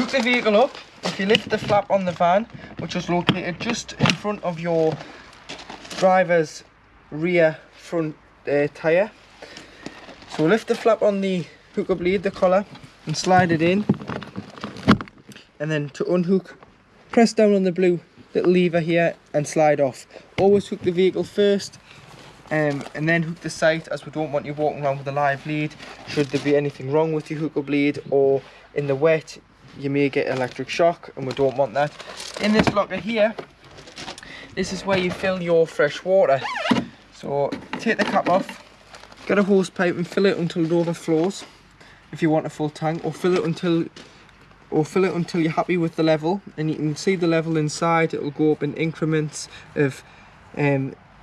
hook the vehicle up, if you lift the flap on the van, which is located just in front of your driver's rear front tyre. So lift the flap on the hookup lead, the collar, and slide it in. And then to unhook, press down on the blue little lever here and slide off. Always hook the vehicle first and then hook the sight, as we don't want you walking around with a live lead. Should there be anything wrong with your hookup lead or in the wet, you may get electric shock, and we don't want that. In this locker here, this is where you fill your fresh water. So take the cap off, get a hose pipe and fill it until it overflows if you want a full tank, or fill it until you're happy with the level. And you can see the level inside. It will go up in increments of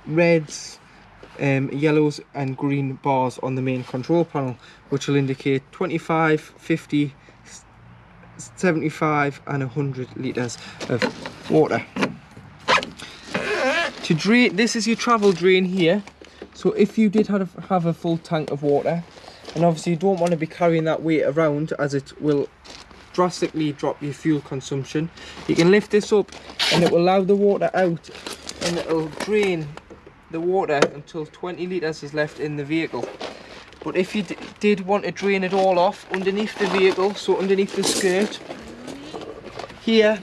reds, yellows and green bars on the main control panel, which will indicate 25, 50, 75 and 100 litres of water. To drain, this is your travel drain here. So if you did have a full tank of water, and obviously you don't want to be carrying that weight around, as it will drastically drop your fuel consumption, you can lift this up and it will allow the water out, and it will drain the water until 20 litres is left in the vehicle. But if you did want to drain it all off underneath the vehicle, so underneath the skirt here,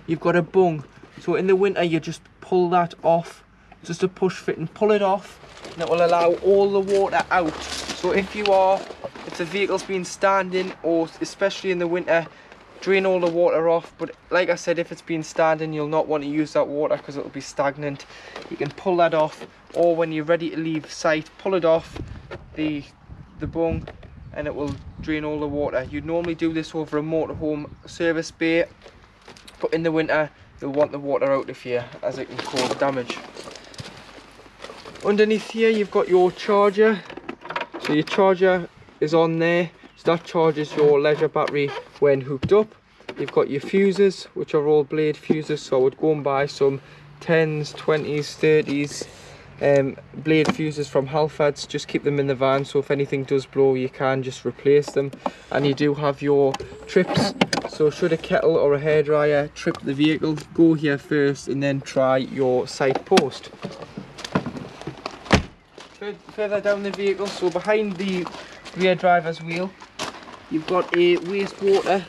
you've got a bung. So in the winter you just pull that off, just a push fit, and pull it off, and it will allow all the water out. So if the vehicle's been standing, or especially in the winter, drain all the water off. But like I said, if it's been standing, you'll not want to use that water because it'll be stagnant. You can pull that off, or when you're ready to leave site, pull it off the bung, and it will drain all the water. You'd normally do this over a motorhome service bay, but in the winter you'll want the water out of here, as it can cause damage. Underneath here you've got your charger. So your charger is on there, so that charges your leisure battery when hooked up. You've got your fuses, which are all blade fuses, so I would go and buy some 10s, 20s, 30s blade fuses from Halfords. Just keep them in the van, so if anything does blow you can just replace them. And you do have your trips, so should a kettle or a hairdryer trip the vehicle, go here first and then try your side post. Further down the vehicle, so behind the rear driver's wheel, you've got a wastewater.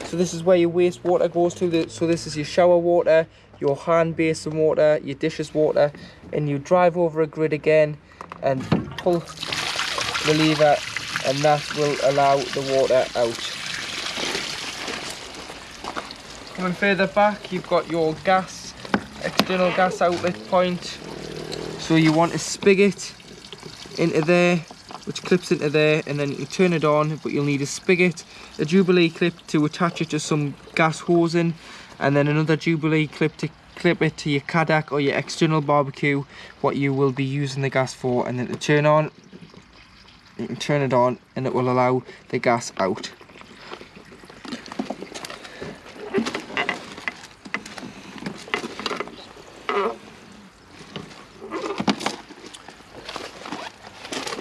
So this is where your wastewater goes to. So this is your shower water, your hand basin water, your dishes water, and you drive over a grid again and pull the lever, and that will allow the water out. Coming further back, you've got your gas, external gas outlet point. So you want a spigot into there, which clips into there, and then you can turn it on, but you'll need a spigot, a Jubilee clip to attach it to some gas hosing, and then another Jubilee clip to clip it to your Cadillac or your external barbecue, what you will be using the gas for. And then to turn on, you can turn it on and it will allow the gas out.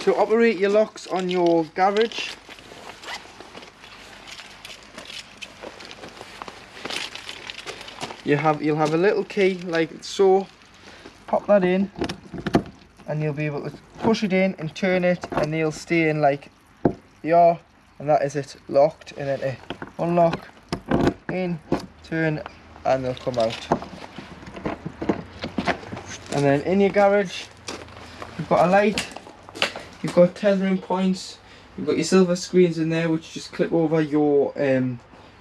To operate your locks on your garage, you'll have a little key like so. Pop that in and you'll be able to push it in and turn it, and they'll stay in like they are, and that is it, locked. And then to unlock, in, turn, and they'll come out. And then in your garage you've got a light, you've got tethering points, you've got your silver screens in there which just clip over your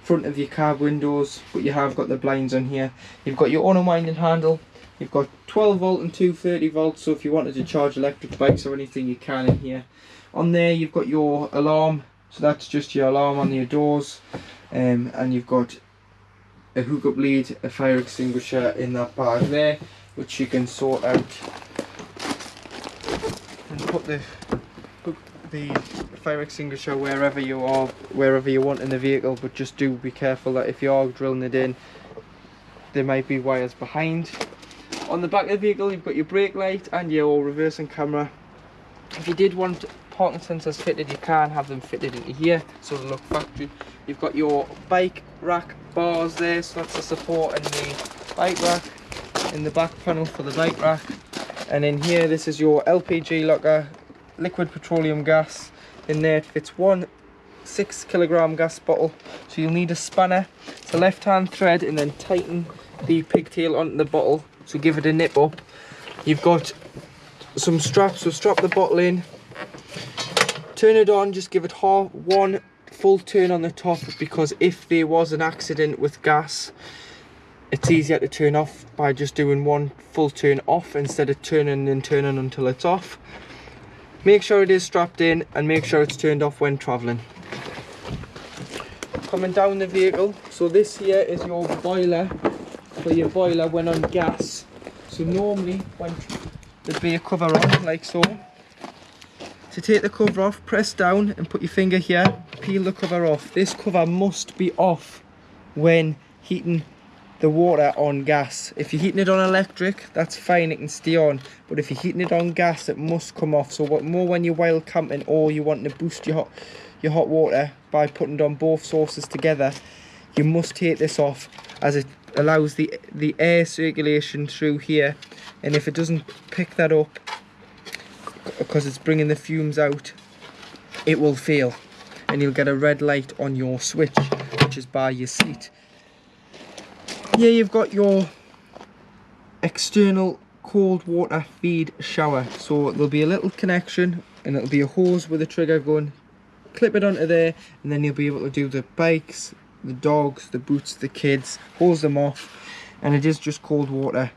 front of your car windows, but you have got the blinds on here. You've got your unwinding handle, you've got 12 volt and 230 volts, so if you wanted to charge electric bikes or anything you can in here. On there you've got your alarm, so that's just your alarm on your doors, and you've got a hookup lead, a fire extinguisher in that bag there, which you can sort out and put the fire extinguisher wherever you want in the vehicle. But just do be careful that if you are drilling it in, there might be wires behind. On the back of the vehicle you've got your brake light and your reversing camera. If you did want parking sensors fitted, you can have them fitted into here so they look factory. You've got your bike rack bars there, so that's the support in the bike rack, in the back panel for the bike rack. And in here, this is your LPG locker, liquid petroleum gas. In there it fits one 6 kilogram gas bottle, so you'll need a spanner. It's a left hand thread, and then tighten the pigtail onto the bottle, so give it a nip up. You've got some straps, so strap the bottle in, turn it on, just give it one full turn on the top, because if there was an accident with gas, it's easier to turn off by just doing one full turn off instead of turning and turning until it's off. Make sure it is strapped in, and make sure it's turned off when travelling. Coming down the vehicle, so this here is your boiler, for your boiler when on gas. So normally when there'd be a cover on, like so. To take the cover off, press down and put your finger here, peel the cover off. This cover must be off when heating the water on gas. If you're heating it on electric, that's fine, it can stay on, but if you're heating it on gas, it must come off. So what more when you're wild camping, or you want to boost your hot water by putting it on both sources together, you must take this off, as it allows the air circulation through here, and if it doesn't pick that up because it's bringing the fumes out, it will fail and you'll get a red light on your switch, which is by your seat. Here you've got your external cold water feed shower. So there'll be a little connection, and it'll be a hose with a trigger gun. Clip it onto there, and then you'll be able to do the bikes, the dogs, the boots, the kids, hose them off, and it is just cold water.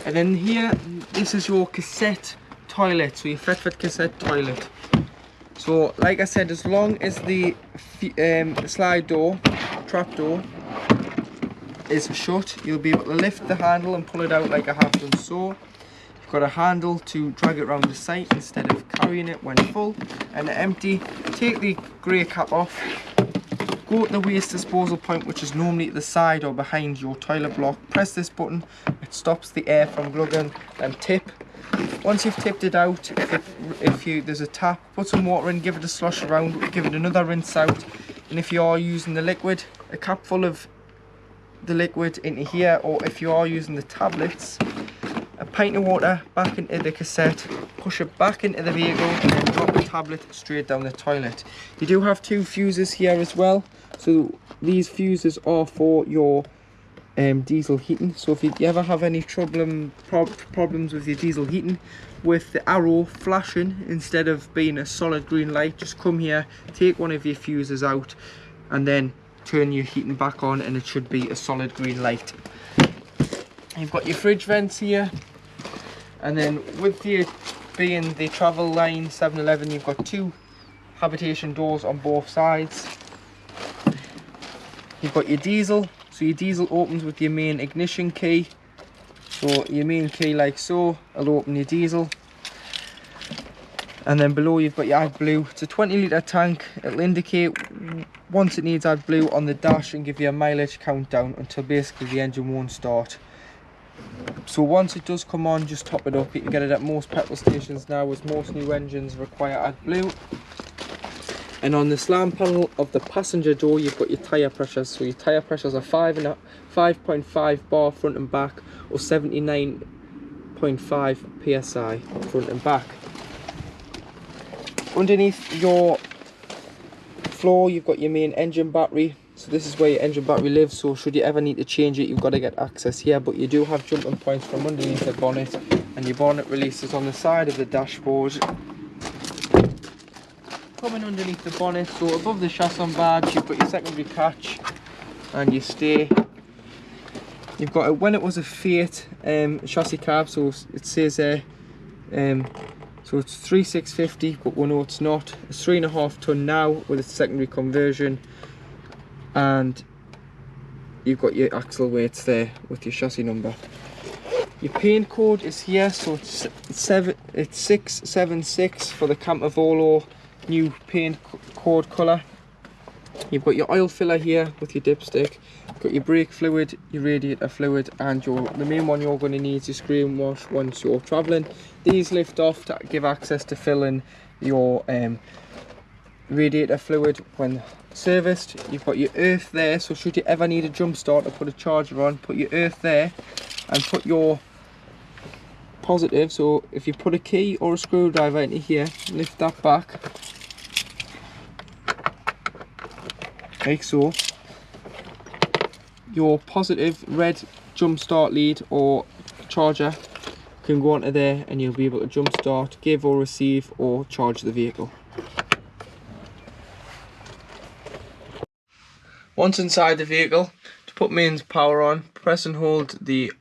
And then here, this is your cassette toilet, so your Fetford cassette toilet. So like I said, as long as the slide door, trap door, is shut, you'll be able to lift the handle and pull it out like I have done so. You've got a handle to drag it around the site instead of carrying it when full. And empty, take the grey cap off, go to the waste disposal point, which is normally at the side or behind your toilet block. Press this button, it stops the air from glugging, and tip. Once you've tipped it out, if there's a tap, put some water in, give it a slosh around, give it another rinse out. And if you are using the liquid, a cap full of the liquid into here, or if you are using the tablets, a pint of water back into the cassette, push it back into the vehicle, and then drop the tablet straight down the toilet. You do have 2 fuses here as well, so these fuses are for your diesel heating. So if you ever have any problems with your diesel heating, with the arrow flashing instead of being a solid green light, just come here, take one of your fuses out, and then turn your heating back on, and it should be a solid green light. You've got your fridge vents here, and then with you being the travel line 7-Eleven, you've got 2 habitation doors on both sides. You've got your diesel, so your diesel opens with your main ignition key. So your main key, like so, will open your diesel. And then below you've got your AdBlue. It's a 20-litre tank. It'll indicate once it needs AdBlue on the dash and give you a mileage countdown until basically the engine won't start. So once it does come on, just top it up. You can get it at most petrol stations now, as most new engines require AdBlue. And on the slam panel of the passenger door, you've got your tyre pressures. So your tyre pressures are 5.5 bar front and back, or 79.5 psi front and back. Underneath your floor, you've got your main engine battery. So this is where your engine battery lives, so should you ever need to change it, you've got to get access here. But you do have jumping points from underneath the bonnet, and your bonnet release is on the side of the dashboard. Coming underneath the bonnet, so above the Chausson badge, you've got your secondary catch and your stay. You've got when it was a Fiat chassis cab, so it says there, so it's 3650, but we know it's not. It's 3.5 tonne now with its secondary conversion, and you've got your axle weights there with your chassis number. Your paint code is here, so it's 676 for the Campervolo new paint code colour. You've got your oil filler here with your dipstick. You've got your brake fluid, your radiator fluid, and the main one you're going to need is your screen wash once you're travelling. These lift off to give access to filling your radiator fluid when serviced. You've got your earth there, so should you ever need a jump start to put a charger on, put your earth there and put your positive. So if you put a key or a screwdriver into here, lift that back like so, your positive red jump start lead or charger can go onto there and you'll be able to jump start, give or receive or charge the vehicle. Once inside the vehicle, to put mains power on, press and hold the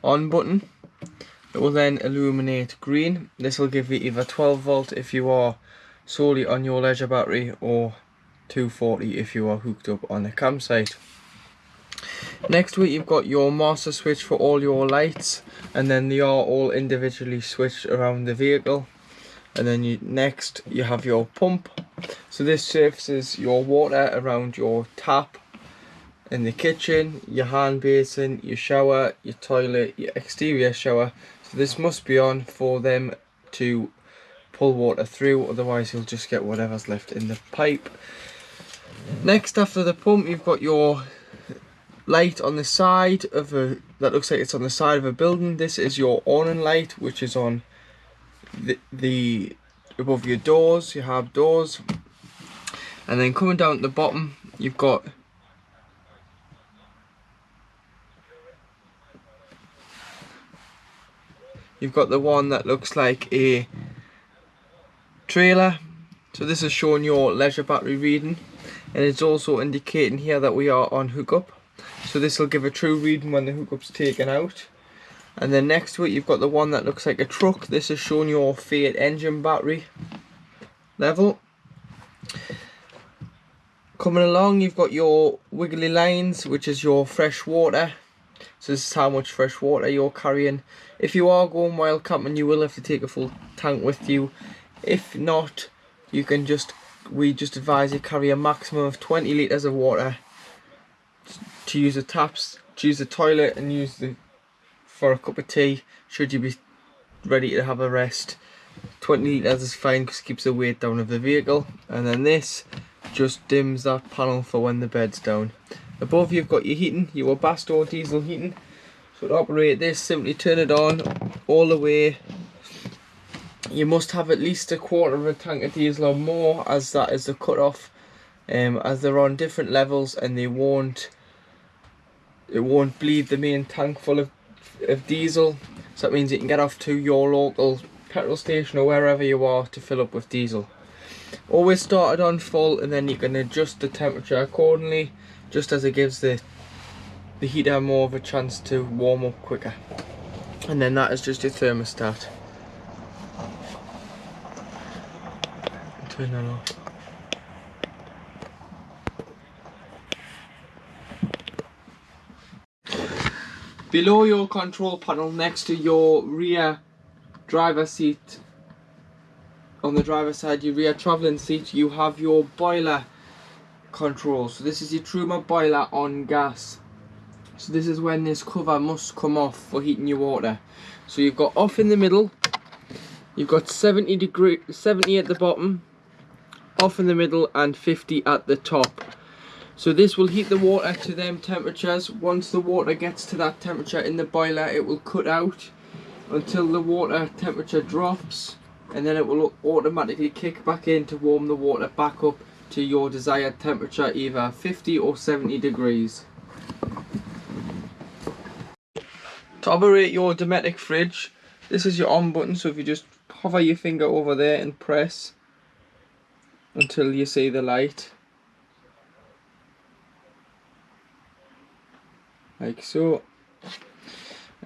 on button. It will then illuminate green. This will give you either 12 volt if you are solely on your leisure battery, or 240 if you are hooked up on the campsite. Next to it you've got your master switch for all your lights, and then they are all individually switched around the vehicle. And then next you have your pump. So this surfaces your water around your tap in the kitchen, your hand basin, your shower, your toilet, your exterior shower. So this must be on for them to pull water through, otherwise you'll just get whatever's left in the pipe. Next, after the pump, you've got your light on the side of a, that looks like it's on the side of a building. This is your awning light, which is on the above your doors. You have doors, and then coming down at the bottom you've got the one that looks like a trailer. So this is showing your leisure battery reading, and it's also indicating here that we are on hookup. So this will give a true reading when the hookup's taken out. And then next to it you've got the one that looks like a truck. This is showing your Fiat engine battery level. Coming along you've got your wiggly lines, which is your fresh water. So this is how much fresh water you're carrying. If you are going wild camping, you will have to take a full tank with you. If not, you can we just advise you carry a maximum of 20 litres of water to use the taps, to use the toilet, and use for a cup of tea should you be ready to have a rest. 20 litres is fine because it keeps the weight down of the vehicle. And then this just dims that panel for when the bed's down. Above you've got your heating, your Basto diesel heating. So to operate this, simply turn it on all the way. You must have at least a quarter of a tank of diesel or more, as that is the cut-off, as they're on different levels and it won't bleed the main tank full of diesel. So that means you can get off to your local petrol station or wherever you are to fill up with diesel. Always start it on full, and then you can adjust the temperature accordingly, just as it gives the heater more of a chance to warm up quicker. And then that is just your thermostat. Turn that off. Below your control panel, next to your rear driver seat, on the driver's side, your rear travelling seat, you have your boiler control. So this is your Truma boiler on gas. So this is when this cover must come off for heating your water. So you've got off in the middle, you've got 70 at the bottom, off in the middle, and 50 at the top. So this will heat the water to them temperatures. Once the water gets to that temperature in the boiler, it will cut out until the water temperature drops, and then it will automatically kick back in to warm the water back up to your desired temperature, either 50 or 70 degrees. To operate your Dometic fridge, this is your on button. So if you just hover your finger over there and press until you see the light, like so,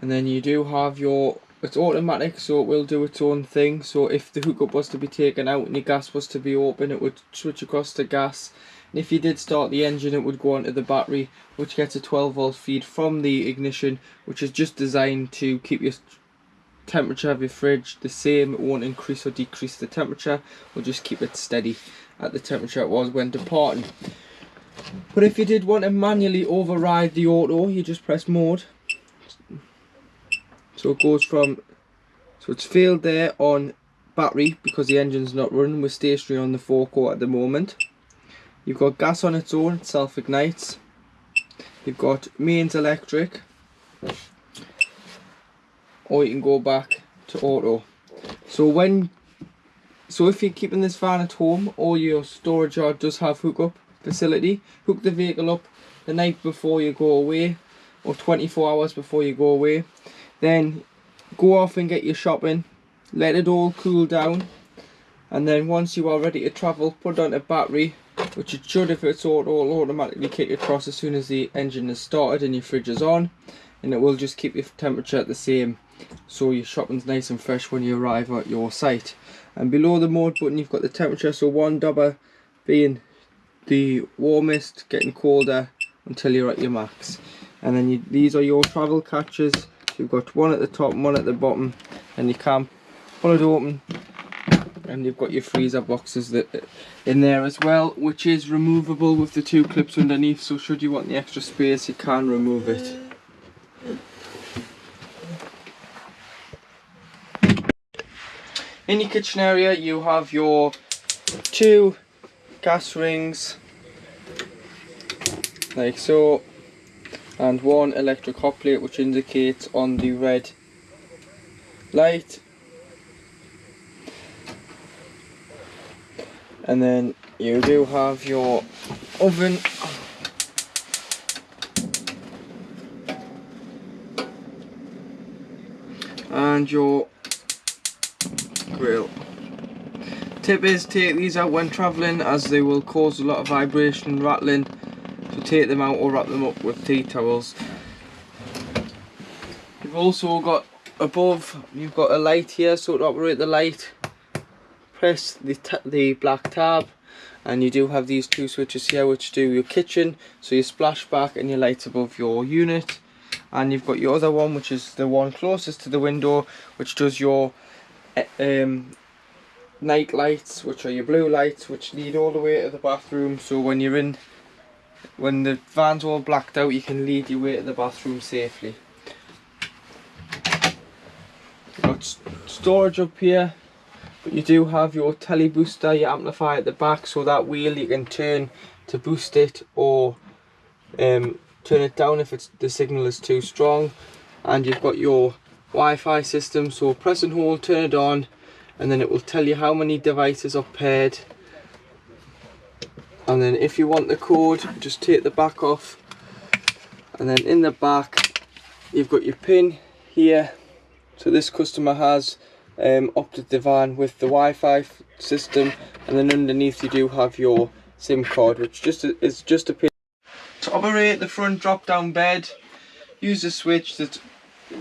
and then you do have your, it's automatic, so it will do its own thing. So if the hookup was to be taken out and your gas was to be open, it would switch across to gas, and if you did start the engine, it would go onto the battery, which gets a 12 volt feed from the ignition, which is just designed to keep your temperature of your fridge the same. It won't increase or decrease the temperature, will just keep it steady at the temperature it was when departing. But if you did want to manually override the auto, you just press mode. So it goes from, so it's failed there on battery because the engine's not running. We're stationary on the forecourt at the moment. You've got gas on its own, it self-ignites. You've got mains electric, or you can go back to auto. So if you're keeping this van at home, or your storage yard does have hookup facility, hook the vehicle up the night before you go away, or 24 hours before you go away. Then go off and get your shopping, let it all cool down, and then once you are ready to travel, put it on a battery, which it should, if it's auto, will automatically kick across as soon as the engine is started and your fridge is on, and it will just keep your temperature at the same, so your shopping's nice and fresh when you arrive at your site. And below the mode button you've got the temperature, so 1 dobber being the warmest, getting colder until you're at your max. And then these are your travel catches. So you've got one at the top and one at the bottom, and you can pull it open, and you've got your freezer boxes in there as well, which is removable with the 2 clips underneath, so should you want the extra space you can remove it. In your kitchen area you have your 2 gas rings like so, and 1 electric hot plate which indicates on the red light. And then you do have your oven and your grill. Tip is, take these out when travelling, as they will cause a lot of vibration and rattling, so take them out or wrap them up with tea towels. You've also got above, you've got a light here, so to operate the light press the black tab, and you do have these 2 switches here which do your kitchen, so your splashback and your lights above your unit. And you've got your other one, which is the one closest to the window, which does your night lights, which are your blue lights, which lead all the way to the bathroom, so when the van's all blacked out you can lead your way to the bathroom safely. You've got storage up here, but you do have your telly booster, your amplifier at the back, so that wheel you can turn to boost it or turn it down if the signal is too strong. And you've got your Wi-Fi system, so press and hold, turn it on, and then it will tell you how many devices are paired. And then if you want the code, just take the back off, and then in the back you've got your pin here. So this customer has opted the van with the Wi-Fi system, and then underneath you do have your SIM card, which is just a pin. To operate the front drop down bed, use the switch that's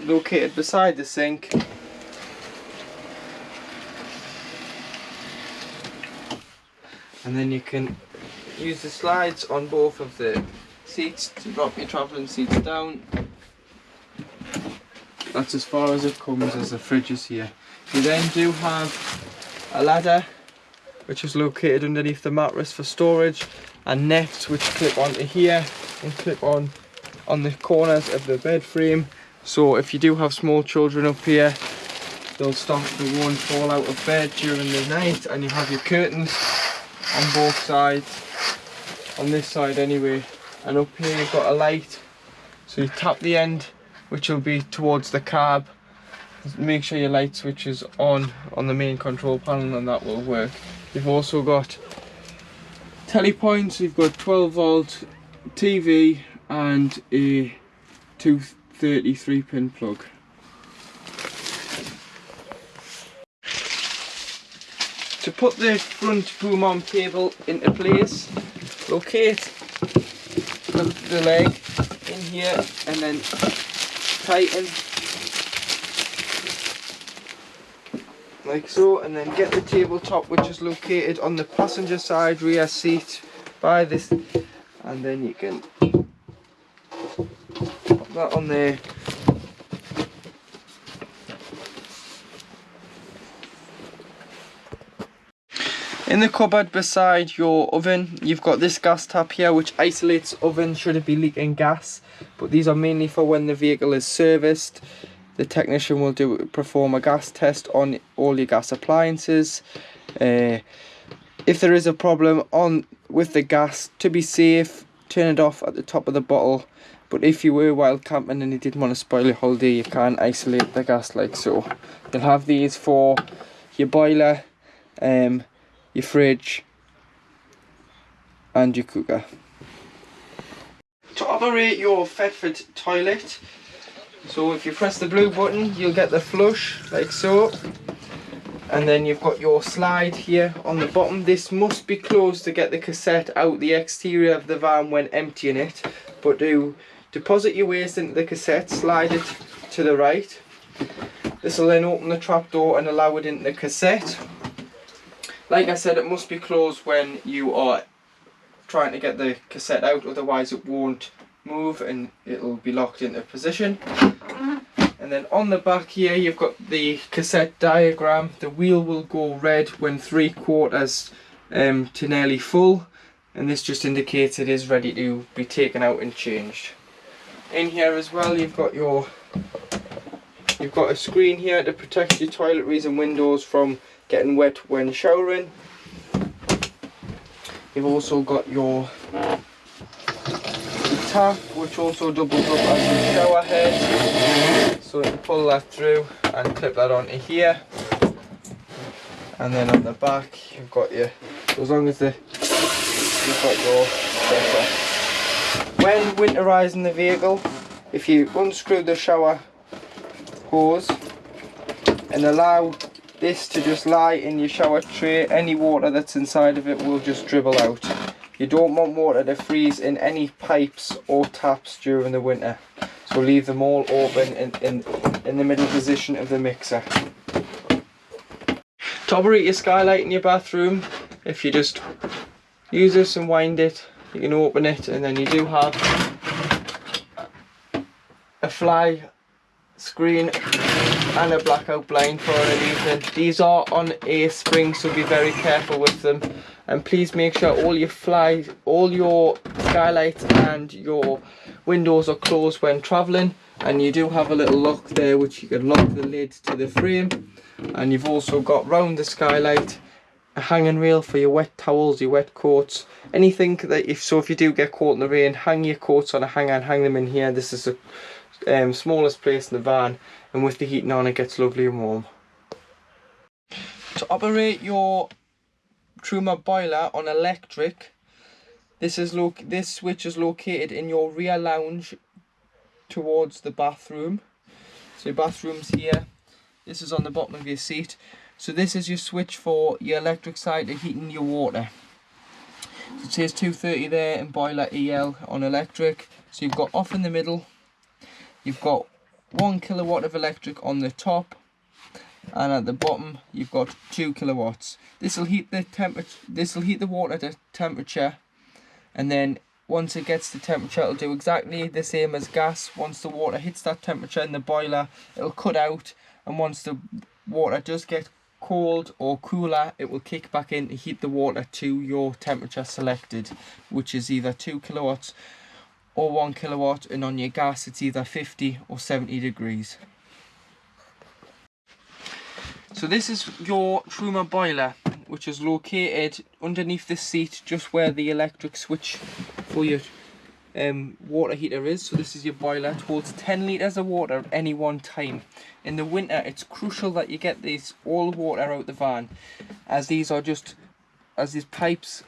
located beside the sink. And then you can use the slides on both of the seats to drop your travelling seats down. That's as far as it comes, as the fridge is here. You then do have a ladder which is located underneath the mattress for storage, and nets which clip onto here and clip on the corners of the bed frame. So if you do have small children up here, they won't fall out of bed during the night. And you have your curtains on both sides, on this side anyway, and up here you've got a light, so you tap the end which will be towards the cab. Make sure your light switch is on the main control panel, and that will work. You've also got telly points, you've got 12 volt TV and a 233 pin plug. To put the front boom arm cable into place, locate the leg in here and then tighten like so, and then get the tabletop which is located on the passenger side rear seat by this, and then you can put that on there. In the cupboard beside your oven, you've got this gas tap here which isolates oven should it be leaking gas, but these are mainly for when the vehicle is serviced. the technician will perform a gas test on all your gas appliances. If there is a problem with the gas, to be safe, turn it off at the top of the bottle. But if you were wild camping and you didn't want to spoil your holiday, you can isolate the gas like so. You'll have these for your boiler, your fridge and your cooker. To operate your Thetford toilet, so if you press the blue button, you'll get the flush like so. And then you've got your slide here on the bottom. This must be closed to get the cassette out the exterior of the van when emptying it. But to deposit your waste into the cassette, slide it to the right. This will then open the trapdoor and allow it into the cassette. Like I said, it must be closed when you are trying to get the cassette out, otherwise it won't move and it'll be locked into position. And then on the back here you've got the cassette diagram. The wheel will go red when 3/4 to nearly full, and this just indicates it is ready to be taken out and changed. In here as well you've got a screen here to protect your toiletries and windows from getting wet when showering. You've also got your tap, which also doubles up as your shower head, so you can pull that through and clip that onto here. And then on the back you've got your, as long as you've got your pressure. When winterizing the vehicle, if you unscrew the shower hose and allow this to just lie in your shower tray, any water that's inside of it will just dribble out. You don't want water to freeze in any pipes or taps during the winter, so leave them all open in the middle position of the mixer. To operate your skylight in your bathroom, if you just use this and wind it, you can open it, and then you do have a fly screen and a blackout blind for an evening. These are on a spring, so be very careful with them, and please make sure all your skylights and your windows are closed when travelling. And you do have a little lock there which you can lock the lid to the frame, and you've also got round the skylight a hanging rail for your wet towels, your wet coats, anything that if you do get caught in the rain, hang your coats on a hanger and hang them in here. This is the smallest place in the van, and with the heating on it gets lovely and warm. To operate your Truma boiler on electric, this switch is located in your rear lounge towards the bathroom. So your bathroom's here, this is on the bottom of your seat. So this is your switch for your electric side of heating your water. So it says 230 there and boiler EL on electric. So you've got off in the middle, you've got 1 kilowatt of electric on the top, and at the bottom you've got 2 kilowatts. This will heat the water to temperature, and then once it gets to temperature it'll do exactly the same as gas. Once the water hits that temperature in the boiler, it'll cut out, and once the water does get cold or cooler, it will kick back in to heat the water to your temperature selected, which is either 2 kilowatts or 1 kilowatt, and on your gas it's either 50 or 70 degrees. So this is your Truma boiler, which is located underneath the seat, just where the electric switch for your water heater is. So this is your boiler. It holds 10 litres of water at any one time. In the winter it's crucial that you get all water out the van, as these pipes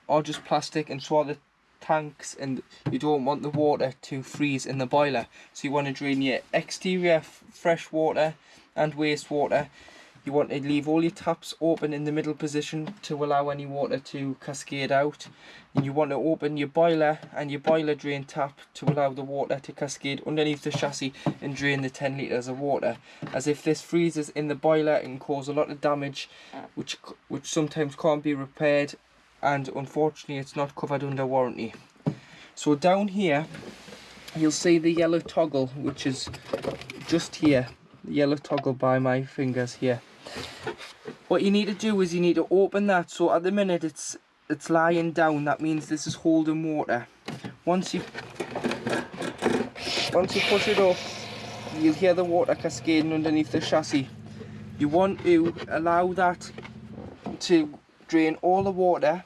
are just plastic, and so are the tanks, and you don't want the water to freeze in the boiler. So you want to drain your exterior fresh water and wastewater. You want to leave all your taps open in the middle position to allow any water to cascade out, and you want to open your boiler and your boiler drain tap to allow the water to cascade underneath the chassis and drain the 10 litres of water, as if this freezes in the boiler it can cause a lot of damage which sometimes can't be repaired, and unfortunately it's not covered under warranty. So down here you'll see the yellow toggle, which is just here, the yellow toggle by my fingers here. What you need to do is you need to open that. So at the minute it's lying down, that means this is holding water. Once you push it up, you'll hear the water cascading underneath the chassis. You want to allow that to drain all the water.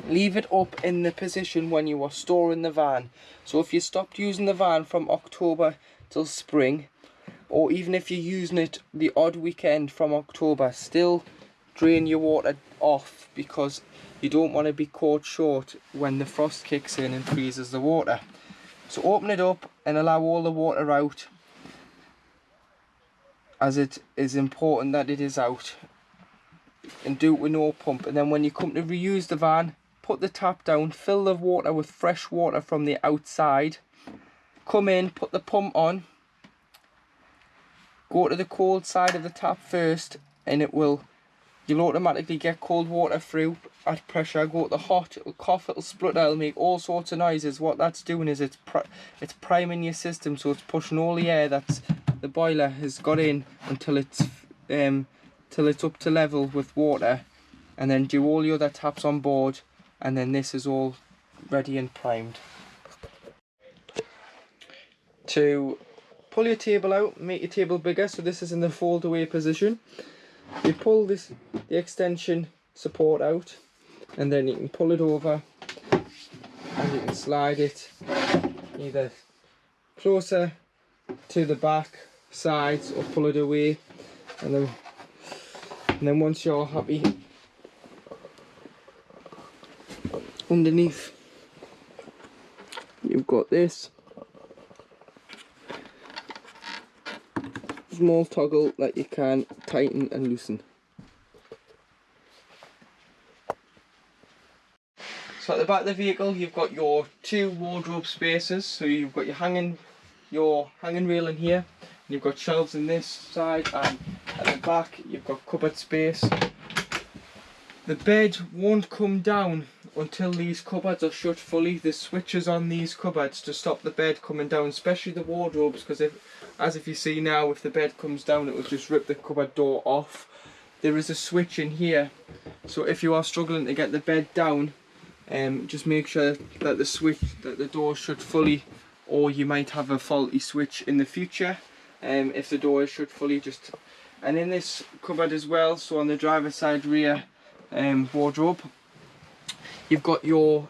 Leave it up in the position when you are storing the van. So if you stopped using the van from October till spring, or even if you're using it the odd weekend from October, still drain your water off, because you don't want to be caught short when the frost kicks in and freezes the water. So open it up and allow all the water out, as it is important that it is out, and do it with no pump. And then when you come to reuse the van, put the tap down, fill the water with fresh water from the outside, come in, put the pump on, go to the cold side of the tap first, and you'll automatically get cold water through at pressure. Go to the hot, it'll cough, it'll splutter, it'll make all sorts of noises. What that's doing is it's priming your system, so it's pushing all the air that the boiler has got in until it's up to level with water, and then do all the other taps on board, and then this is all ready and primed. To pull your table out, make your table bigger, so this is in the fold away position. You pull the extension support out, and then you can pull it over and you can slide it either closer to the back sides or pull it away, and then once you're happy underneath, you've got this small toggle that you can tighten and loosen. So at the back of the vehicle you've got your two wardrobe spaces, so you've got your hanging rail in here, and you've got shelves in this side, and at the back you've got cupboard space. The bed won't come down until these cupboards are shut fully. There's switches on these cupboards to stop the bed coming down, especially the wardrobes, because if you see now, if the bed comes down it will just rip the cupboard door off. There is a switch in here, so if you are struggling to get the bed down, just make sure that the door is shut fully, or you might have a faulty switch in the future. If the door is shut fully, and in this cupboard as well, so on the driver's side rear wardrobe, you've got your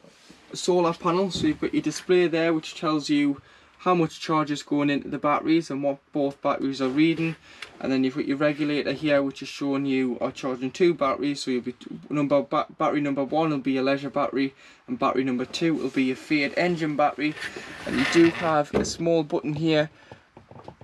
solar panel, so you've got your display there which tells you how much charge is going into the batteries and what both batteries are reading, and then you've got your regulator here which is showing you are charging two batteries, so you'll be battery number 1 will be your leisure battery, and battery number 2 will be your Fiat engine battery. And you do have a small button here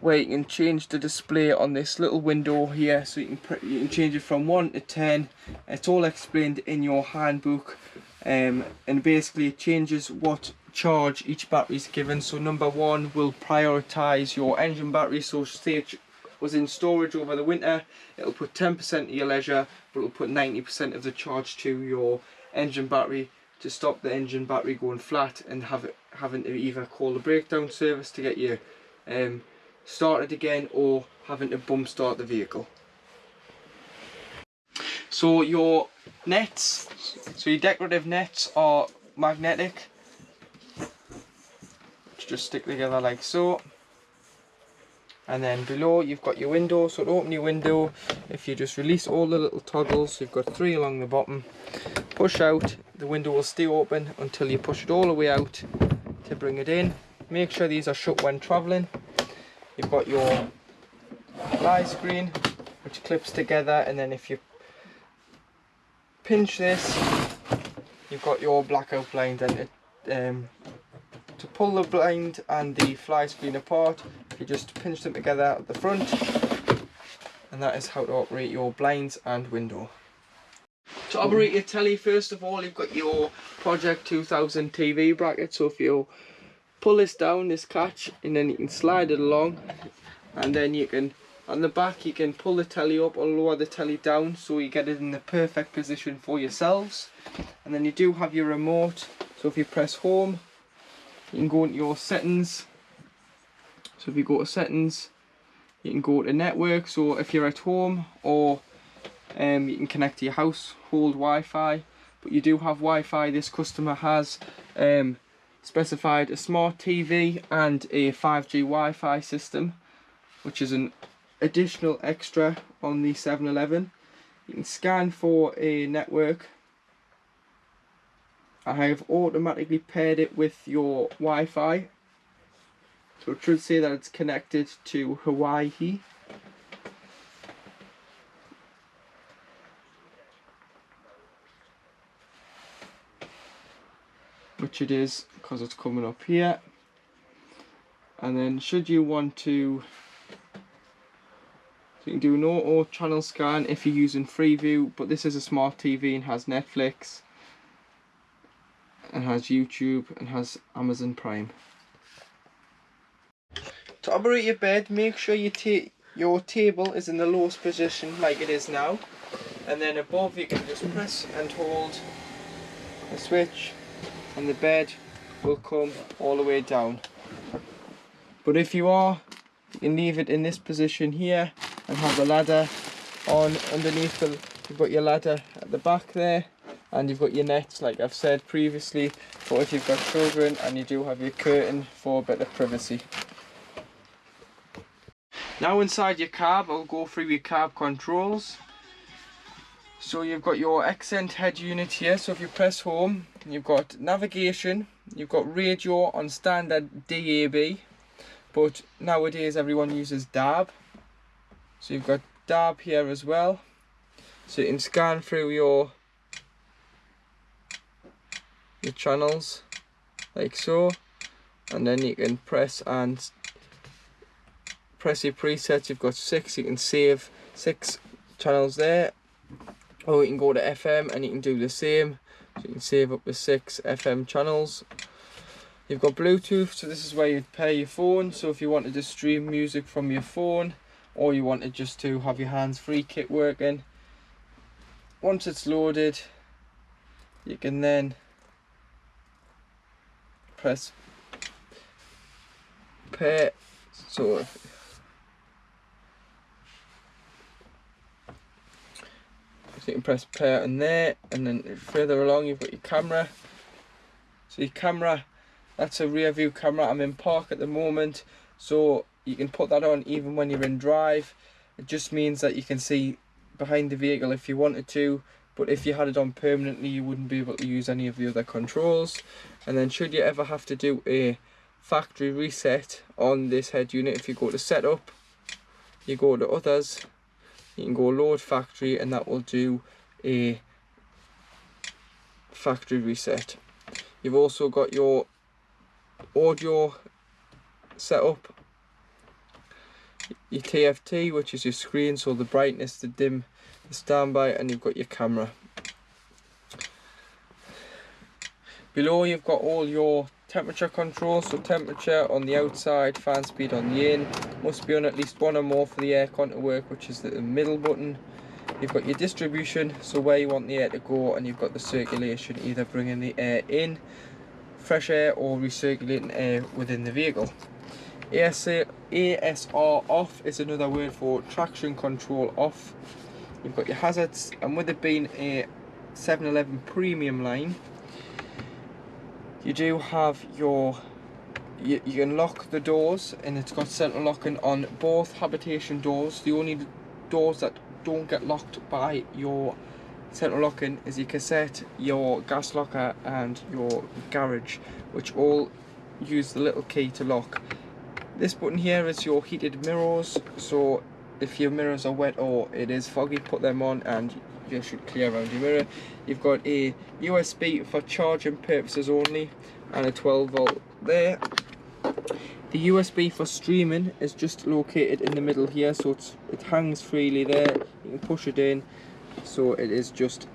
where you can change the display on this little window here, so you can change it from 1 to 10. It's all explained in your handbook, and basically it changes what charge each battery is given. So number 1 will prioritize your engine battery, so say it was in storage over the winter, it'll put 10% of your leisure, but it'll put 90% of the charge to your engine battery, to stop the engine battery going flat and having to either call the breakdown service to get you started again, or having to bump start the vehicle. So your nets, so your decorative nets are magnetic, which just stick together like so. And then below you've got your window, so to open your window, if you just release all the little toggles, you've got 3 along the bottom, push out, the window will stay open until you push it all the way out to bring it in. Make sure these are shut when travelling. You've got your fly screen which clips together, and then if you pinch this, you've got your blackout blind, and to pull the blind and the fly screen apart, you just pinch them together at the front, and that is how to operate your blinds and window. To operate your telly, first of all, you've got your Project 2000 TV bracket, so if you pull this down, this catch, and then you can slide it along, and then you can, on the back, you can pull the telly up or lower the telly down, so you get it in the perfect position for yourselves. And then you do have your remote, so if you press home, you can go into your settings. So if you go to settings, you can go to network, so if you're at home, or you can connect to your household Wi-Fi, but you do have Wi-Fi. This customer has specified a smart TV and a 5G Wi-Fi system, which is an additional extra on the 711. You can scan for a network. I have automatically paired it with your Wi-Fi, so it should say that it's connected to Hawaii, which it is because it's coming up here. And then should you want to, so you can do an auto channel scan if you're using Freeview, but this is a smart TV and has Netflix and has YouTube and has Amazon Prime. To operate your bed, make sure your table is in the lowest position like it is now, and then above you can just press and hold the switch and the bed will come all the way down. But if you can leave it in this position here and have the ladder on underneath. You've got your ladder at the back there, and you've got your nets like I've said previously for if you've got children, and you do have your curtain for a bit of privacy. Now inside your cab, I'll go through your cab controls. So you've got your accent head unit here, so if you press home, you've got navigation, you've got radio on standard DAB, but nowadays everyone uses DAB. So you've got DAB here as well, so you can scan through your channels like so, and then you can press your presets. You've got 6, you can save 6 channels there, or you can go to FM and you can do the same, so you can save up to 6 FM channels. You've got Bluetooth, so this is where you pair your phone, so if you wanted to stream music from your phone, or you wanted just to have your hands-free kit working, once it's loaded you can then press pair. So you can press pair in there, and then further along you've got your camera. So your camera, that's a rear view camera. I'm in park at the moment, so you can put that on even when you're in drive. It just means that you can see behind the vehicle if you wanted to, but if you had it on permanently you wouldn't be able to use any of the other controls. And then should you ever have to do a factory reset on this head unit, if you go to setup, you go to others, you can go load factory, and that will do a factory reset. You've also got your audio setup, your TFT, which is your screen, so the brightness, the dim, the standby, and you've got your camera. Below you've got all your temperature controls, so temperature on the outside, fan speed on the in, must be on at least 1 or more for the aircon to work, which is the middle button. You've got your distribution, so where you want the air to go, and you've got the circulation, either bringing the air in, fresh air, or recirculating air within the vehicle. ASR off is another word for traction control off. You've got your hazards, and with it being a 711 premium line, you do have you can lock the doors, and it's got central locking on both habitation doors. The only doors that don't get locked by your central locking is your cassette, your gas locker, and your garage, which all use the little key to lock. This button here is your heated mirrors, so if your mirrors are wet or it is foggy, put them on and you should clear around your mirror. You've got a USB for charging purposes only, and a 12 volt there. The USB for streaming is just located in the middle here, so it hangs freely there. You can push it in, so it is just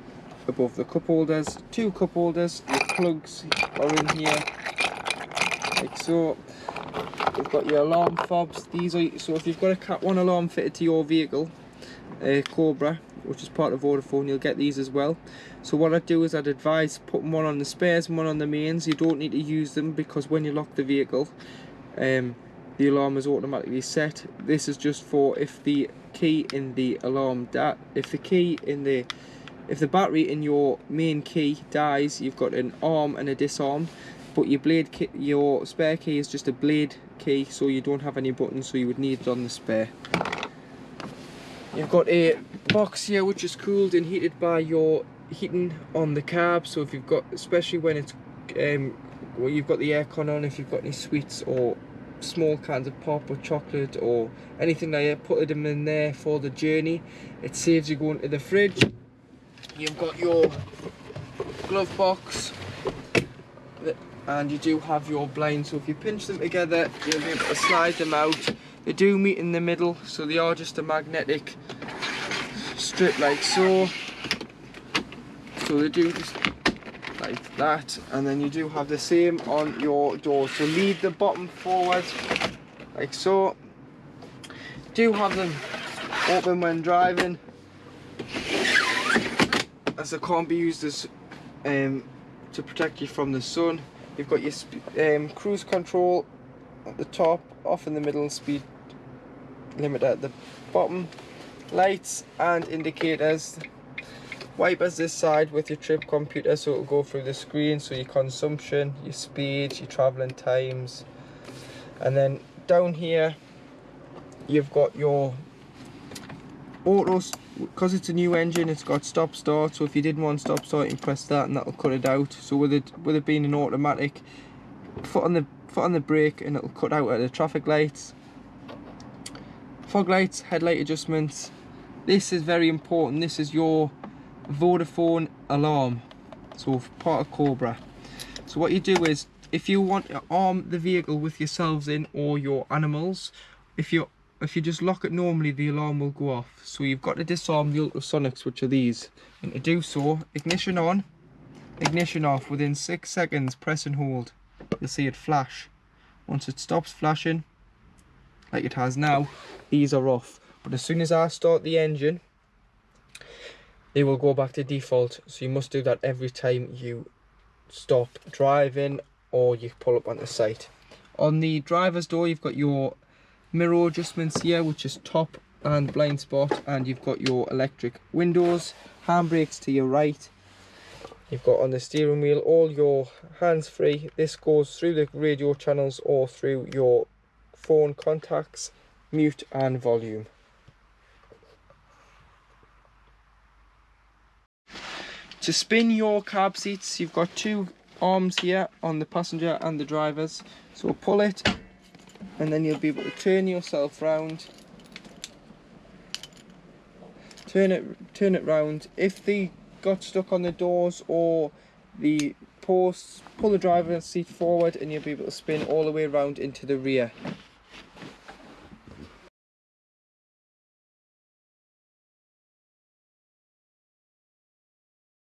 above the cup holders. 2 cup holders, your plugs are in here like so. You've got your alarm fobs. These are, so if you've got a Cat 1 alarm fitted to your vehicle, Cobra, which is part of Vodafone, you'll get these as well. So what I'd do is I'd advise putting one on the spares and one on the mains. You don't need to use them, because when you lock the vehicle, the alarm is automatically set. This is just for if the key in the alarm if the battery in your main key dies, you've got an arm and a disarm. but your blade key, your spare key is just a blade key, so you don't have any buttons, so you would need it on the spare. You've got a box here which is cooled and heated by your heating on the carb, so if you've got, especially when it's well, you've got the aircon on, if you've got any sweets or small cans of pop or chocolate or anything like that, put them in there for the journey. It saves you going to the fridge. You've got your glove box, and you do have your blinds, so if you pinch them together you'll be able to slide them out. They do meet in the middle, so they are just a magnetic strip like so. So they do just like that, and then you do have the same on your door. So lead the bottom forward like so. Do have them open when driving, as they can't be used as to protect you from the sun. You've got your cruise control at the top, off in the middle, speed limiter at the bottom, lights and indicators. Wipers this side with your trip computer, so it'll go through the screen, so your consumption, your speed, your travelling times. And then down here you've got your autos, because it's a new engine, it's got stop start, so if you didn't want stop start you can press that and that'll cut it out. So with it being an automatic, foot on the brake and it'll cut out at the traffic lights. Fog lights, headlight adjustments. This is very important, this is your Vodafone alarm, so part of Cobra. So what you do is, if you want to arm the vehicle with yourselves in or your animals, if you just lock it normally, the alarm will go off. So you've got to disarm the ultrasonics, which are these, and to do so, ignition on, ignition off. Within 6 seconds, press and hold, you'll see it flash. Once it stops flashing like it has now, these are off. But as soon as I start the engine, they will go back to default. So you must do that every time you stop driving or you pull up on the site. On the driver's door you've got your mirror adjustments here, which is top and blind spot, and you've got your electric windows, handbrakes to your right. You've got on the steering wheel all your hands free. This goes through the radio channels or through your phone contacts, mute and volume. To spin your cab seats, you've got two arms here on the passenger and the driver's. So pull it and then you'll be able to turn yourself round. Turn it round. If they got stuck on the doors or the posts, pull the driver's seat forward and you'll be able to spin all the way around into the rear.